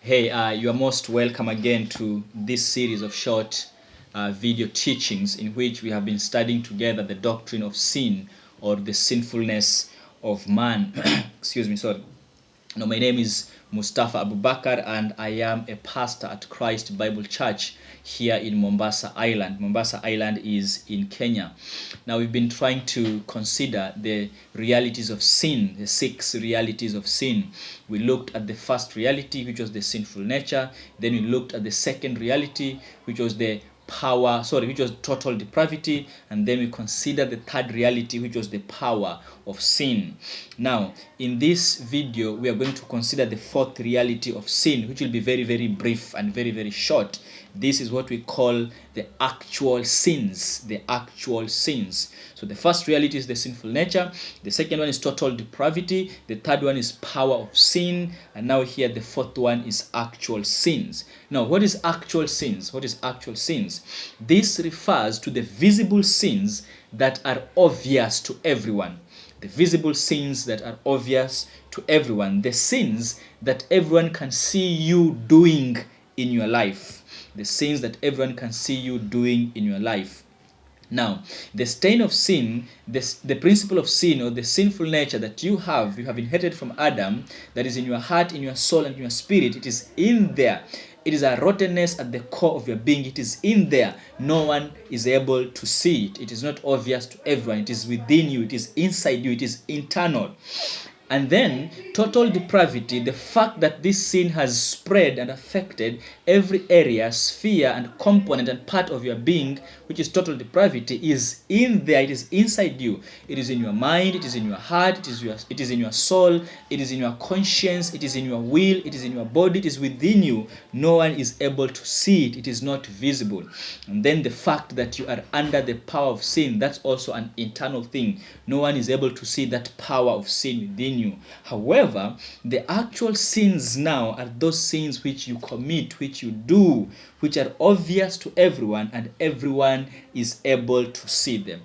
Hey, you are most welcome again to this series of short video teachings in which we have been studying together the doctrine of sin or the sinfulness of man. Excuse me, sorry. Now, my name is Mustafa Abubakar and I am a pastor at Christ Bible Church here in Mombasa Island. Mombasa Island is in Kenya. Now, we've been trying to consider the realities of sin, the 6 realities of sin. We looked at the first reality, which was the sinful nature. Then we looked at the second reality, which was which was total depravity, and then we consider the third reality, which was the power of sin. Now, in this video, we are going to consider the fourth reality of sin, which will be very, very brief and very, very short. This is what we call the actual sins, the actual sins. So the first reality is the sinful nature, the second one is total depravity, the third one is power of sin, and now here the fourth one is actual sins. Now, what is actual sins? What is actual sins? This refers to the visible sins that are obvious to everyone. The visible sins that are obvious to everyone. The sins that everyone can see you doing in your life. The sins that everyone can see you doing in your life. Now, the stain of sin, the principle of sin or the sinful nature that you have inherited from Adam, that is in your heart, in your soul, and in your spirit. It is in there. It is a rottenness at the core of your being. It is in there. No one is able to see it. It is not obvious to everyone. It is within you. It is inside you. It is internal. And then total depravity, the fact that this sin has spread and affected every area, sphere, and component and part of your being, which is total depravity, is in there. It is inside you. It is in your mind. It is in your heart. It is in your soul. It is in your conscience. It is in your will. It is in your body. It is within you. No one is able to see it. It is not visible. And then the fact that you are under the power of sin, that's also an internal thing. No one is able to see that power of sin within you. However, the actual sins now are those sins which you commit, which you do, which are obvious to everyone, and everyone is able to see them.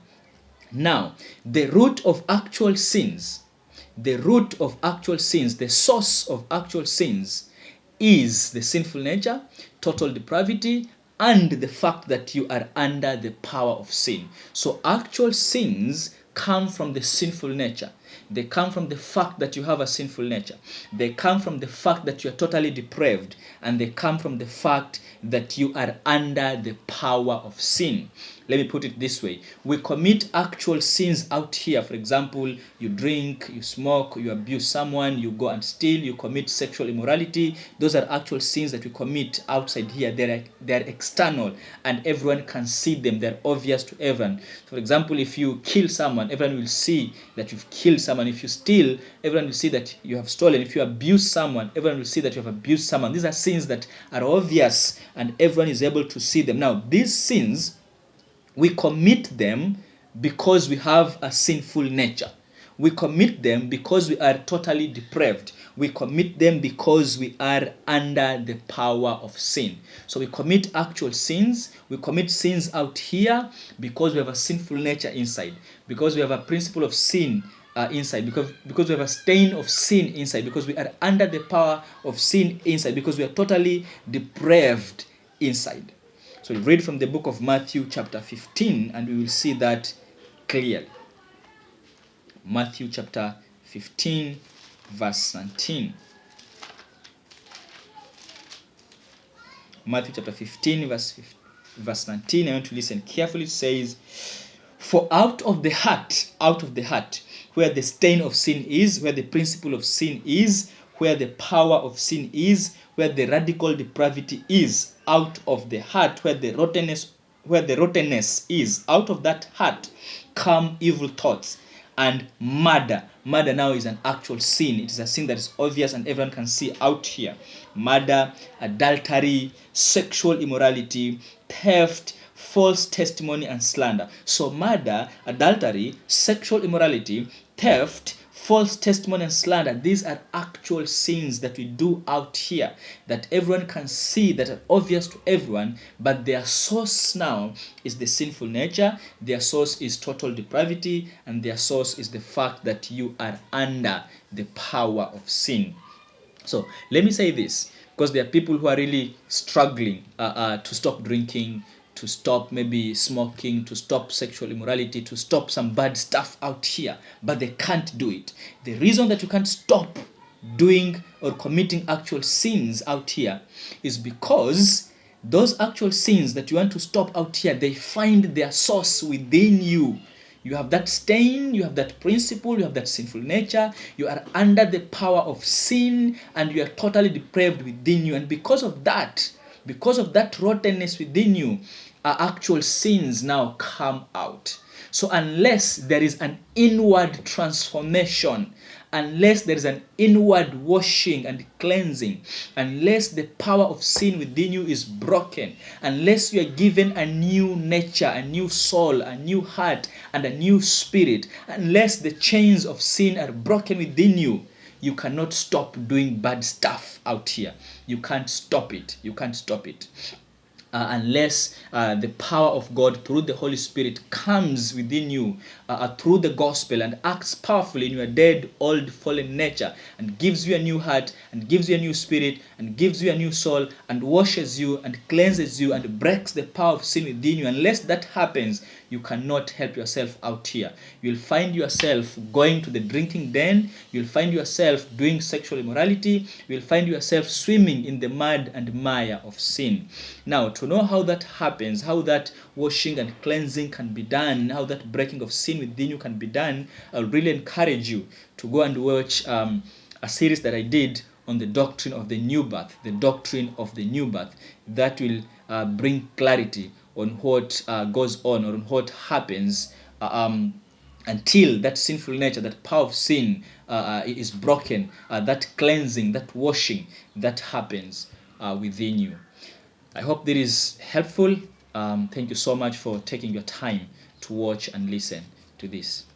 Now, the root of actual sins, the source of actual sins is the sinful nature, total depravity, and the fact that you are under the power of sin. So actual sins come from the sinful nature. They come from the fact that you have a sinful nature. They come from the fact that you are totally depraved. And they come from the fact that you are under the power of sin. Let me put it this way. We commit actual sins out here. For example, you drink, you smoke, you abuse someone, you go and steal, you commit sexual immorality. Those are actual sins that we commit outside here. They're external and everyone can see them. They're obvious to everyone. For example, if you kill someone, everyone will see that you've killed someone. If you steal, everyone will see that you have stolen. If you abuse someone, everyone will see that you have abused someone. These are sins that are obvious and everyone is able to see them. Now, these sins, we commit them because we have a sinful nature. We commit them because we are totally depraved. We commit them because we are under the power of sin. So we commit actual sins. We commit sins out here because we have a sinful nature inside. Because we have a principle of sin inside. Because we have a stain of sin inside. Because we are under the power of sin inside. Because we are totally depraved inside. So we read from the book of Matthew chapter 15 and we will see that clearly. Matthew chapter 15 verse 19. Matthew chapter 15 verse 19. I want to listen carefully. It says, "For out of the heart, where the stain of sin is, where the principle of sin is, where the power of sin is, where the radical depravity is, out of the heart, where the rottenness is, out of that heart come evil thoughts and murder." Murder now is an actual sin. It is a sin that is obvious and everyone can see out here. Murder, adultery, sexual immorality, theft, false testimony, and slander. So murder, adultery, sexual immorality, theft, false testimony, and slander, these are actual sins that we do out here that everyone can see, that are obvious to everyone, but their source now is the sinful nature, their source is total depravity, and their source is the fact that you are under the power of sin. So let me say this, because there are people who are really struggling to stop drinking, to stop maybe smoking, to stop sexual immorality, to stop some bad stuff out here, but they can't do it. The reason that you can't stop doing or committing actual sins out here is because those actual sins that you want to stop out here, they find their source within you. You have that stain, you have that principle, you have that sinful nature, you are under the power of sin, and you are totally depraved within you. And because of that rottenness within you, actual sins now come out. So unless there is an inward transformation, unless there is an inward washing and cleansing, unless the power of sin within you is broken, unless you are given a new nature, a new soul, a new heart, and a new spirit, unless the chains of sin are broken within you, you cannot stop doing bad stuff out here. You can't stop it. You can't stop it. Unless the power of God through the Holy Spirit comes within you through the gospel and acts powerfully in your dead, old, fallen nature, and gives you a new heart, and gives you a new spirit, and gives you a new soul, and washes you, and cleanses you, and breaks the power of sin within you. Unless that happens, you cannot help yourself out here. You'll find yourself going to the drinking den. You'll find yourself doing sexual immorality. You'll find yourself swimming in the mud and mire of sin. Now, to know how that happens, how that washing and cleansing can be done, how that breaking of sin within you can be done, I'll really encourage you to go and watch a series that I did on the doctrine of the new birth, the doctrine of the new birth. That will bring clarity on what goes on, or on what happens until that sinful nature, that power of sin is broken, that cleansing, that washing, that happens within you. I hope this is helpful. Thank you so much for taking your time to watch and listen to this.